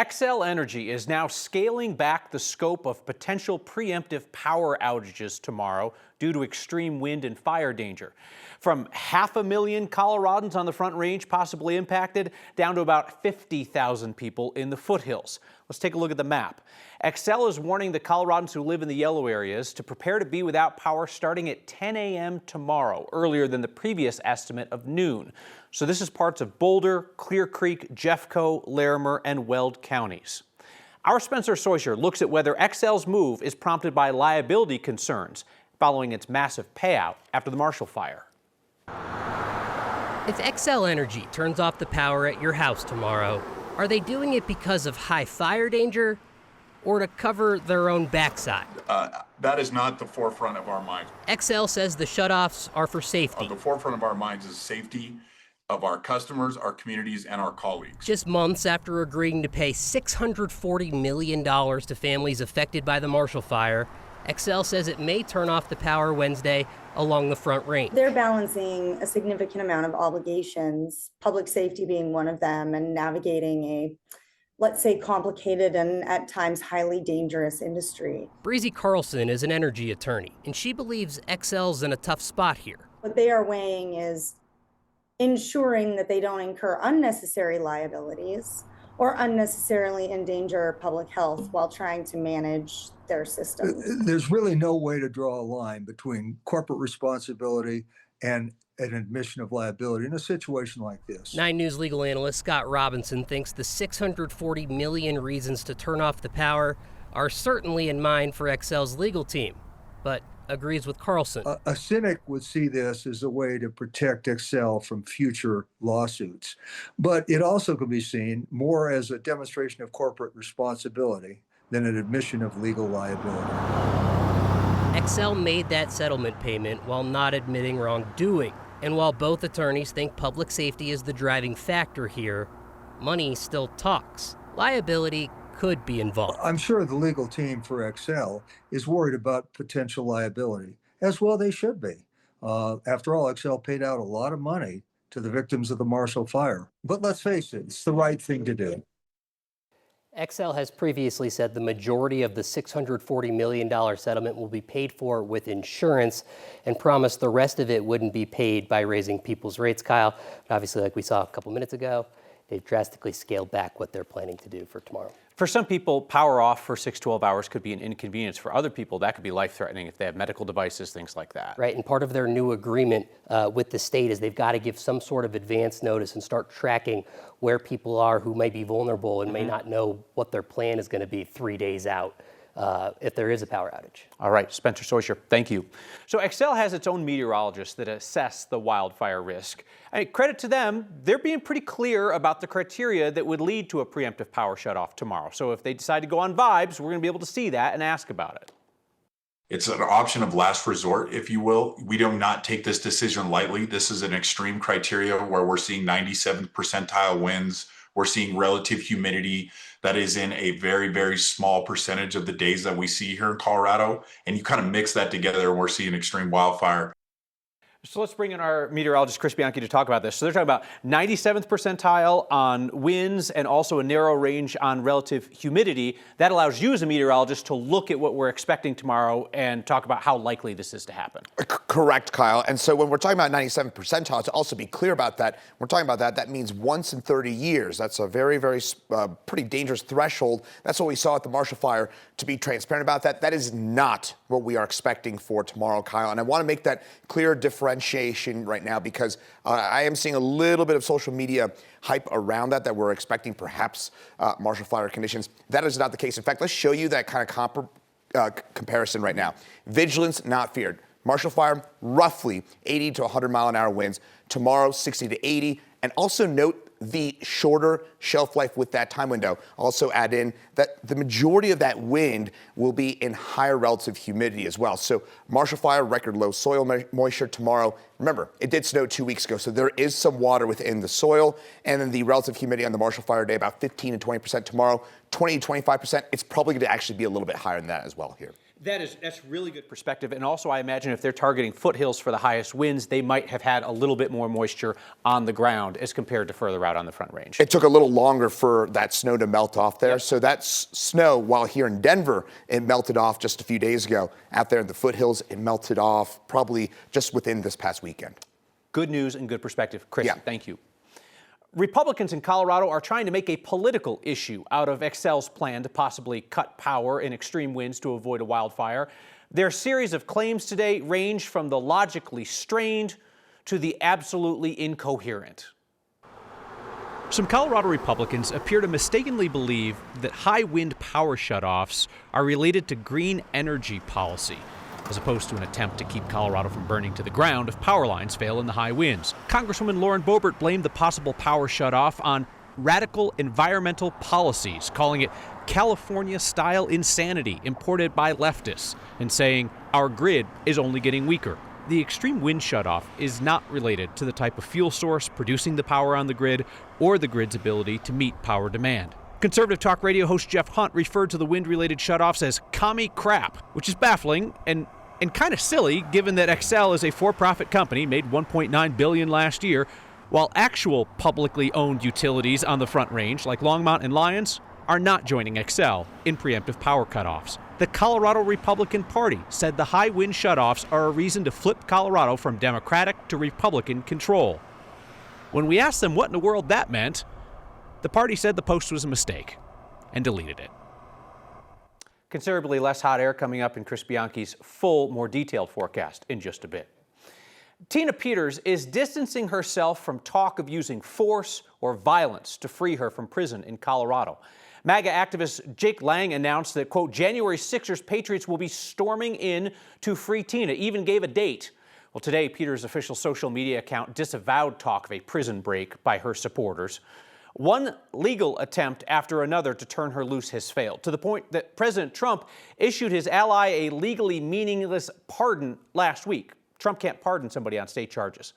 Xcel Energy is now scaling back the scope of potential preemptive power outages tomorrow due to extreme wind and fire danger. From 500,000 Coloradans on the Front Range possibly impacted, down to about 50,000 people in the foothills. Let's take a look at the map. Xcel is warning the Coloradans who live in the yellow areas to prepare to be without power starting at 10 a.m. tomorrow, earlier than the previous estimate of noon. So this is parts of Boulder, Clear Creek, Jeffco, Larimer, and Weld counties. Our Spencer Soisher looks at whether Xcel's move is prompted by liability concerns following its massive payout after the Marshall Fire. If Xcel Energy turns off the power at your house tomorrow, are they doing it because of high fire danger or to cover their own backside? That is not the forefront of our minds. Xcel says the shutoffs are for safety. The forefront of our minds is safety of our customers, our communities, and our colleagues. Just months after agreeing to pay $640 million to families affected by the Marshall Fire, Xcel says it may turn off the power Wednesday along the Front Range. They're balancing a significant amount of obligations, public safety being one of them, and navigating a, let's say, complicated and at times highly dangerous industry. Breezy Carlson is an energy attorney, and she believes Xcel's in a tough spot here. What they are weighing is ensuring that they don't incur unnecessary liabilities or unnecessarily endanger public health while trying to manage their system. There's really no way to draw a line between corporate responsibility and an admission of liability in a situation like this. 9 News legal analyst Scott Robinson thinks the 640 million reasons to turn off the power are certainly in mind for Xcel's legal team, but agrees with Carlson. A cynic would see this as a way to protect Xcel from future lawsuits, but it also could be seen more as a demonstration of corporate responsibility than an admission of legal liability. Xcel made that settlement payment while not admitting wrongdoing, and while both attorneys think public safety is the driving factor here, money still talks. Liability could be involved. I'm sure the legal team for Xcel is worried about potential liability, as well they should be. After all, Xcel paid out a lot of money to the victims of the Marshall Fire. But let's face it, it's the right thing to do. Xcel has previously said the majority of the $640 million settlement will be paid for with insurance and promised the rest of it wouldn't be paid by raising people's rates, Kyle. But obviously, like we saw a couple minutes ago, they've drastically scaled back what they're planning to do for tomorrow. For some people, power off for 6-12 hours could be an inconvenience. For other people, that could be life-threatening if they have medical devices, things like that. Right, and part of their new agreement with the state is they've got to give some sort of advance notice and start tracking where people are who may be vulnerable and may not know what their plan is going to be 3 days out if there is a power outage. All right, Spencer Soisher, thank you. So Xcel has its own meteorologists that assess the wildfire risk. I mean, credit to them, they're being pretty clear about the criteria that would lead to a preemptive power shutoff tomorrow. So if they decide to go on vibes, we're going to be able to see that and ask about it. It's an option of last resort, if you will. We do not take this decision lightly. This is an extreme criteria where we're seeing 97th percentile winds. We're seeing relative humidity that is in a very, very small percentage of the days that we see here in Colorado. And you kind of mix that together and we're seeing extreme wildfire. So let's bring in our meteorologist, Chris Bianchi, to talk about this. So they're talking about 97th percentile on winds and also a narrow range on relative humidity. That allows you as a meteorologist to look at what we're expecting tomorrow and talk about how likely this is to happen. Correct, Kyle. And so when we're talking about 97th percentile, to also be clear about that, we're talking about that means once in 30 years. That's a very, very pretty dangerous threshold. That's what we saw at the Marshall Fire. To be transparent about that, that is not what we are expecting for tomorrow, Kyle. And I want to make that clear differentiation right now because I am seeing a little bit of social media hype around that we're expecting perhaps Marshall Fire conditions. That is not the case. In fact, let's show you that kind of comparison right now. Vigilance, not feared. Marshall Fire, roughly 80 to 100 mile an hour winds. Tomorrow, 60 to 80. And also note the shorter shelf life with that time window. Also add in that the majority of that wind will be in higher relative humidity as well. So Marshall Fire, record low soil moisture tomorrow. Remember, it did snow 2 weeks ago, so there is some water within the soil. And then the relative humidity on the Marshall Fire day, about 15 to 20% tomorrow, 20 to 25%. It's probably going to actually be a little bit higher than that as well here. That's really good perspective. And also, I imagine if they're targeting foothills for the highest winds, they might have had a little bit more moisture on the ground as compared to further out on the Front Range. It took a little longer for that snow to melt off there. Yep. So that snow, while here in Denver, it melted off just a few days ago. Out there in the foothills, it melted off probably just within this past weekend. Good news and good perspective. Chris, Yeah. Thank you. Republicans in Colorado are trying to make a political issue out of Xcel's plan to possibly cut power in extreme winds to avoid a wildfire. Their series of claims today range from the logically strained to the absolutely incoherent. Some Colorado Republicans appear to mistakenly believe that high wind power shutoffs are related to green energy policy, as opposed to an attempt to keep Colorado from burning to the ground if power lines fail in the high winds. Congresswoman Lauren Boebert blamed the possible power shutoff on radical environmental policies, calling it California-style insanity imported by leftists, and saying our grid is only getting weaker. The extreme wind shutoff is not related to the type of fuel source producing the power on the grid or the grid's ability to meet power demand. Conservative talk radio host Jeff Hunt referred to the wind-related shutoffs as commie crap, which is baffling and kind of silly given that Xcel is a for-profit company, made $1.9 billion last year, while actual publicly owned utilities on the Front Range, like Longmont and Lyons, are not joining Xcel in preemptive power cutoffs. The Colorado Republican Party said the high wind shutoffs are a reason to flip Colorado from Democratic to Republican control. When we asked them what in the world that meant, the party said the post was a mistake and deleted it. Considerably less hot air coming up in Chris Bianchi's full, more detailed forecast in just a bit. Tina Peters is distancing herself from talk of using force or violence to free her from prison in Colorado. MAGA activist Jake Lang announced that, quote, January 6ers Patriots will be storming in to free Tina, even gave a date. Well, today, Peters' official social media account disavowed talk of a prison break by her supporters. One legal attempt after another to turn her loose has failed, to the point that President Trump issued his ally a legally meaningless pardon last week. Trump can't pardon somebody on state charges.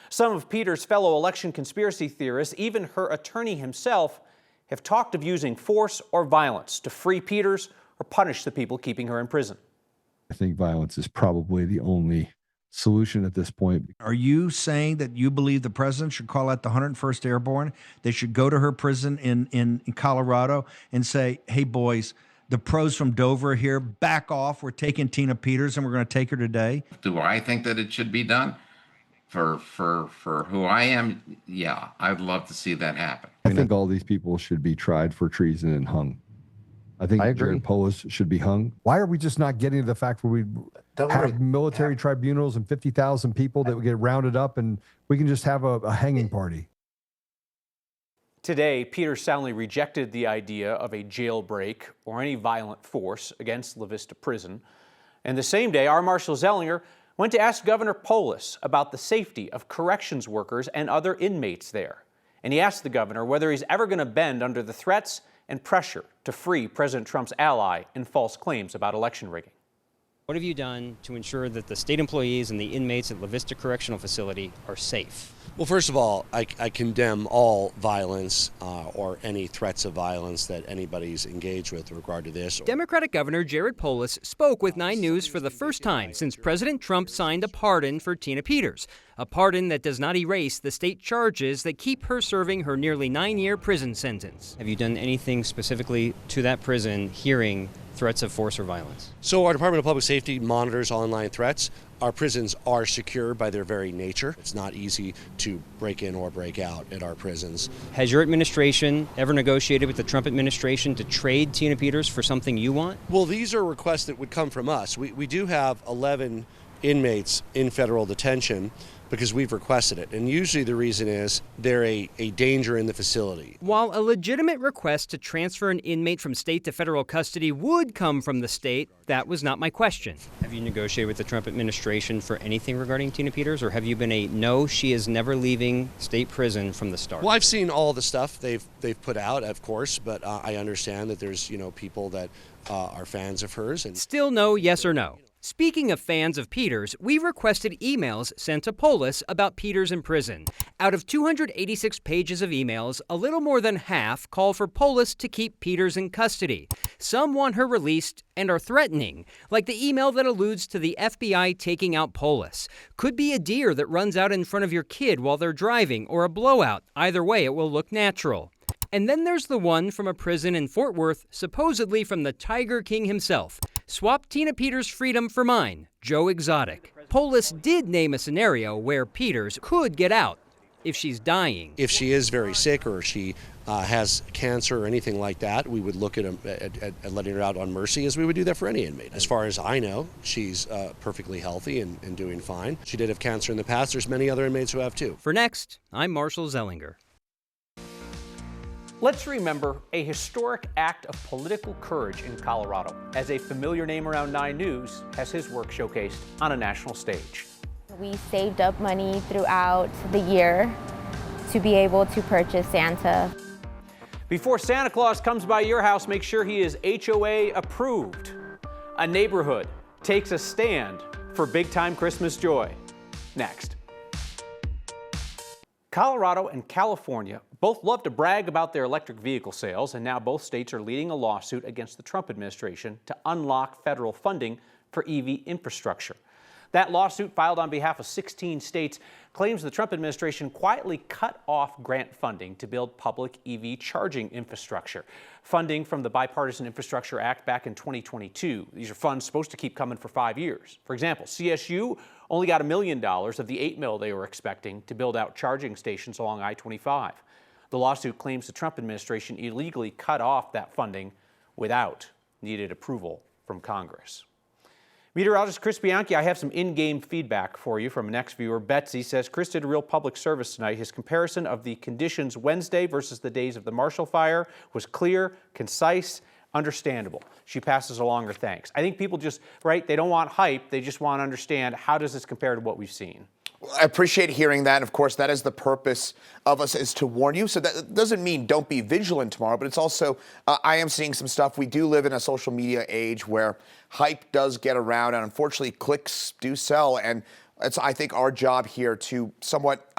Some of Peters' fellow election conspiracy theorists, even her attorney himself, have talked of using force or violence to free Peters or punish the people keeping her in prison. I think violence is probably the only solution at this point. Are you saying that you believe the president should call out the 101st Airborne? They should go to her prison in Colorado and say, hey, boys, the pros from Dover are here. Back off. We're taking Tina Peters, and we're going to take her today. Do I think that it should be done? For who I am, yeah, I'd love to see that happen. I think all these people should be tried for treason and hung. I think Jared Polis should be hung. Why are we just not getting to the fact where we have military tribunals and 50,000 people that would get rounded up and we can just have a hanging party? Today, Peters soundly rejected the idea of a jailbreak or any violent force against La Vista Prison. And the same day, our Marshal Zellinger went to ask Governor Polis about the safety of corrections workers and other inmates there. And he asked the governor whether he's ever going to bend under the threats and pressure to free President Trump's ally in false claims about election rigging. What have you done to ensure that the state employees and the inmates at La Vista Correctional Facility are safe? Well, first of all, I condemn all violence or any threats of violence that anybody's engaged with in regard to this. Democratic Governor Jared Polis spoke with 9 News for the first time since President Trump signed a pardon for Tina Peters, a pardon that does not erase the state charges that keep her serving her nearly 9-year prison sentence. Have you done anything specifically to that prison hearing threats of force or violence? So our Department of Public Safety monitors online threats. Our prisons are secure by their very nature. It's not easy to break in or break out at our prisons. Has your administration ever negotiated with the Trump administration to trade Tina Peters for something you want? Well, these are requests that would come from us. We do have 11 inmates in federal detention because we've requested it. And usually the reason is they're a danger in the facility. While a legitimate request to transfer an inmate from state to federal custody would come from the state, that was not my question. Have you negotiated with the Trump administration for anything regarding Tina Peters, or have you been a no, she is never leaving state prison from the start? Well, I've seen all the stuff they've put out, of course, but I understand that there's people that are fans of hers. And still no, yes or no. Speaking of fans of Peters, we requested emails sent to Polis about Peters in prison. Out of 286 pages of emails, a little more than half call for Polis to keep Peters in custody. Some want her released and are threatening, like the email that alludes to the FBI taking out Polis. Could be a deer that runs out in front of your kid while they're driving, or a blowout. Either way, it will look natural. And then there's the one from a prison in Fort Worth, supposedly from the Tiger King himself. Swap Tina Peters' freedom for mine, Joe Exotic. Polis did name a scenario where Peters could get out if she's dying. If she is very sick or she has cancer or anything like that, we would look at letting her out on mercy, as we would do that for any inmate. As far as I know, she's perfectly healthy and doing fine. She did have cancer in the past. There's many other inmates who have too. For Next, I'm Marshall Zellinger. Let's remember a historic act of political courage in Colorado, as a familiar name around 9 News has his work showcased on a national stage. We saved up money throughout the year to be able to purchase Santa. Before Santa Claus comes by your house, make sure he is HOA approved. A neighborhood takes a stand for big-time Christmas joy. Next. Colorado and California both love to brag about their electric vehicle sales, and now both states are leading a lawsuit against the Trump administration to unlock federal funding for EV infrastructure. That lawsuit, filed on behalf of 16 states, claims the Trump administration quietly cut off grant funding to build public EV charging infrastructure. Funding from the Bipartisan Infrastructure Act back in 2022. These are funds supposed to keep coming for 5 years. For example, CSU only got $1 million of the $8 million they were expecting to build out charging stations along I-25. The lawsuit claims the Trump administration illegally cut off that funding without needed approval from Congress. Meteorologist Chris Bianchi, I have some in-game feedback for you from an ex-viewer. Betsy says Chris did a real public service tonight. His comparison of the conditions Wednesday versus the days of the Marshall Fire was clear, concise, understandable. She passes along her thanks. I think people just, right, they don't want hype. They just want to understand, how does this compare to what we've seen? I appreciate hearing that. Of course, that is the purpose of us, is to warn you. So that doesn't mean don't be vigilant tomorrow, but it's also, I am seeing some stuff. We do live in a social media age where hype does get around, and unfortunately clicks do sell. And it's, I think, our job here to somewhat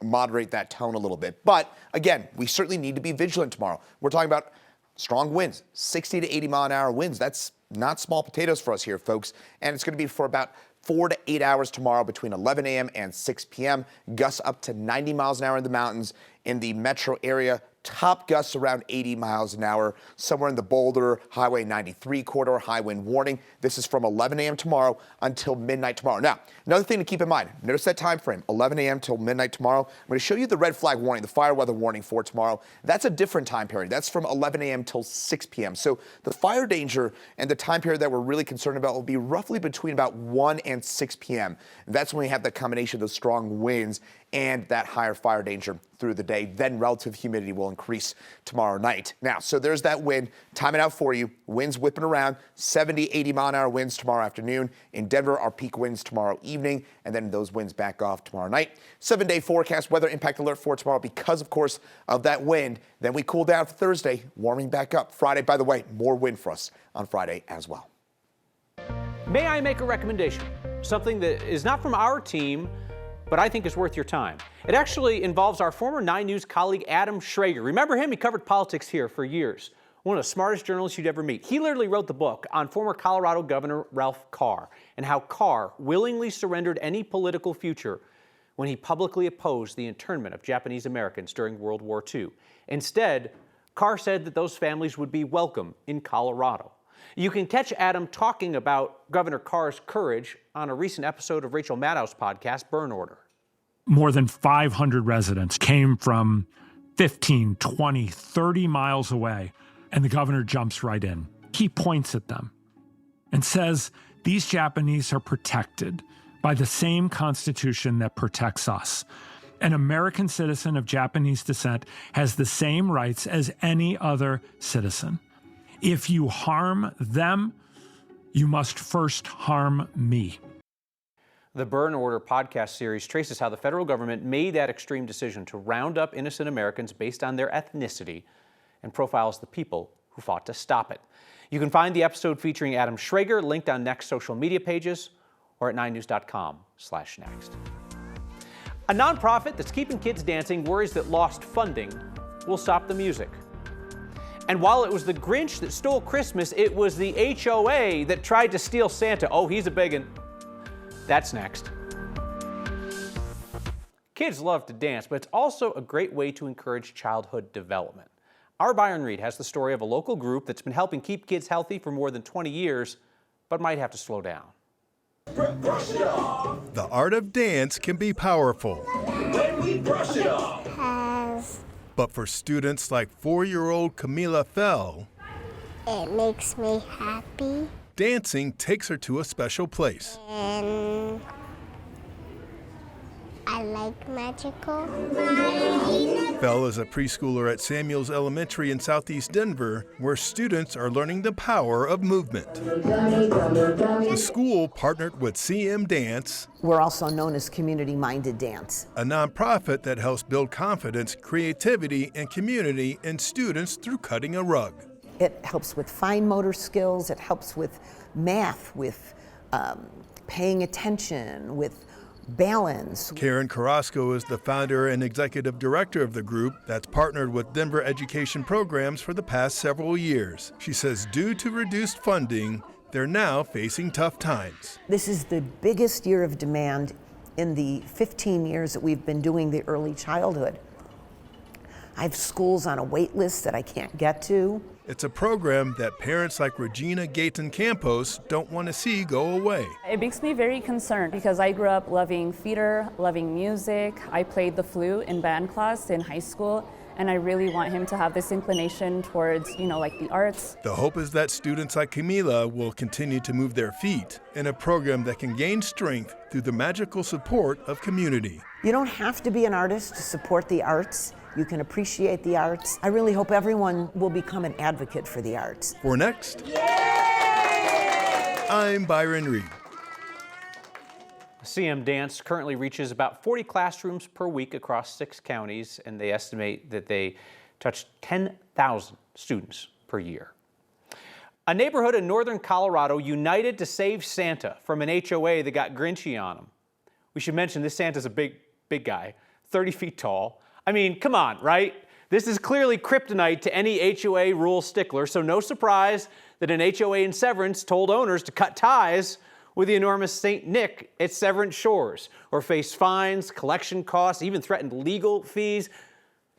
moderate that tone a little bit. But again, we certainly need to be vigilant tomorrow. We're talking about strong winds, 60 to 80 mile an hour winds. That's not small potatoes for us here, folks. And it's going to be for about 4 to 8 hours tomorrow between 11 a.m. and 6 p.m. Gusts up to 90 miles an hour in the mountains. In the metro area, top gusts around 80 miles an hour. Somewhere in the Boulder Highway 93 corridor, high wind warning. This is from 11 a.m. tomorrow until midnight tomorrow. Now, another thing to keep in mind, notice that time frame, 11 a.m. till midnight tomorrow. I'm going to show you the red flag warning, the fire weather warning for tomorrow. That's a different time period. That's from 11 a.m. till 6 p.m. So the fire danger and the time period that we're really concerned about will be roughly between about 1 and 6 p.m. That's when we have the combination of those strong winds and that higher fire danger through the day. Then relative humidity will increase tomorrow night. Now, so there's that wind. Time it out for you. Winds whipping around, 70, 80 mile an hour winds tomorrow afternoon. In Denver, our peak winds tomorrow evening, and then those winds back off tomorrow night. 7-day forecast, weather impact alert for tomorrow because, of course, of that wind. Then we cool down for Thursday, warming back up. Friday, by the way, more wind for us on Friday as well. May I make a recommendation? Something that is not from our team, but I think is worth your time. It actually involves our former 9 News colleague, Adam Schrager. Remember him? He covered politics here for years. One of the smartest journalists you'd ever meet. He literally wrote the book on former Colorado Governor Ralph Carr and how Carr willingly surrendered any political future when he publicly opposed the internment of Japanese Americans during World War II. Instead, Carr said that those families would be welcome in Colorado. You can catch Adam talking about Governor Carr's courage on a recent episode of Rachel Maddow's podcast, Burn Order. More than 500 residents came from 15, 20, 30 miles away, and the governor jumps right in. He points at them and says, these Japanese are protected by the same Constitution that protects us. An American citizen of Japanese descent has the same rights as any other citizen. If you harm them, you must first harm me. The Burn Order podcast series traces how the federal government made that extreme decision to round up innocent Americans based on their ethnicity and profiles the people who fought to stop it. You can find the episode featuring Adam Schrager linked on Next social media pages or at 9news.com/next. A nonprofit that's keeping kids dancing worries that lost funding will stop the music. And while it was the Grinch that stole Christmas, it was the HOA that tried to steal Santa. Oh, he's a biggin'. That's next. Kids love to dance, but it's also a great way to encourage childhood development. Our Byron Reed has the story of a local group that's been helping keep kids healthy for more than 20 years, but might have to slow down. The art of dance can be powerful. When we brush it off. But for students like 4-year-old Camila Fell, it makes me happy. Dancing takes her to a special place. And I like magical. Fell is a preschooler at Samuels Elementary in Southeast Denver, where students are learning the power of movement. The school partnered with CM Dance. We're also known as Community Minded Dance, a nonprofit that helps build confidence, creativity, and community in students through cutting a rug. It helps with fine motor skills, it helps with math, with paying attention, with balance. Karen Carrasco is the founder and executive director of the group that's partnered with Denver education programs for the past several years. She says due to reduced funding, they're now facing tough times. This is the biggest year of demand in the 15 years that we've been doing the early childhood. I have schools on a wait list that I can't get to. It's a program that parents like Regina Gayton Campos don't want to see go away. It makes me very concerned because I grew up loving theater, loving music. I played the flute in band class in high school, and I really want him to have this inclination towards, like the arts. The hope is that students like Camila will continue to move their feet in a program that can gain strength through the magical support of community. You don't have to be an artist to support the arts. You can appreciate the arts. I really hope everyone will become an advocate for the arts. For Next, I'm Byron Reed. CM Dance currently reaches about 40 classrooms per week across 6 counties, and they estimate that they touch 10,000 students per year. A neighborhood in northern Colorado united to save Santa from an HOA that got Grinchy on him. We should mention this Santa's a big guy, 30 feet tall. I mean, come on, right? This is clearly kryptonite to any HOA rule stickler, so no surprise that an HOA in Severance told owners to cut ties with the enormous St. Nick at Severance Shores, or face fines, collection costs, even threatened legal fees.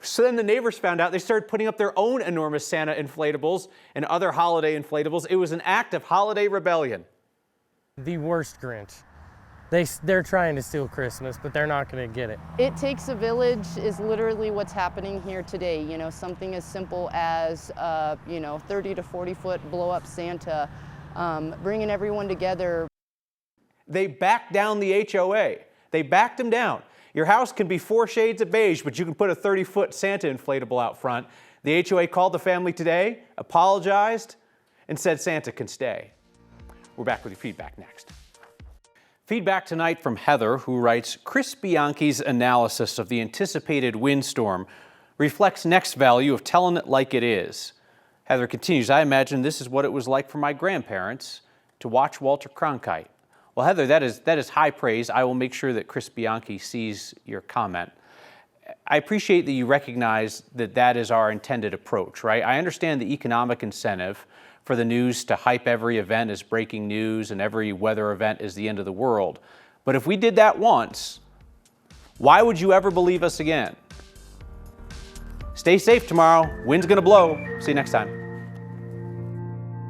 So then the neighbors found out. They started putting up their own enormous Santa inflatables and other holiday inflatables. It was an act of holiday rebellion. The worst Grinch. They're trying to steal Christmas, but they're not going to get it. It takes a village is literally what's happening here today. Something as simple as, 30 to 40 foot blow up Santa, bringing everyone together. They backed down the HOA. They backed them down. Your house can be 4 shades of beige, but you can put a 30-foot Santa inflatable out front. The HOA called the family today, apologized, and said Santa can stay. We're back with your feedback next. Feedback tonight from Heather, who writes, Chris Bianchi's analysis of the anticipated windstorm reflects Next's value of telling it like it is. Heather continues, I imagine this is what it was like for my grandparents to watch Walter Cronkite. Well, Heather, that is high praise. I will make sure that Chris Bianchi sees your comment. I appreciate that you recognize that that is our intended approach, right? I understand the economic incentive for the news to hype every event as breaking news and every weather event is the end of the world. But if we did that once, why would you ever believe us again? Stay safe tomorrow. Wind's gonna blow. See you next time.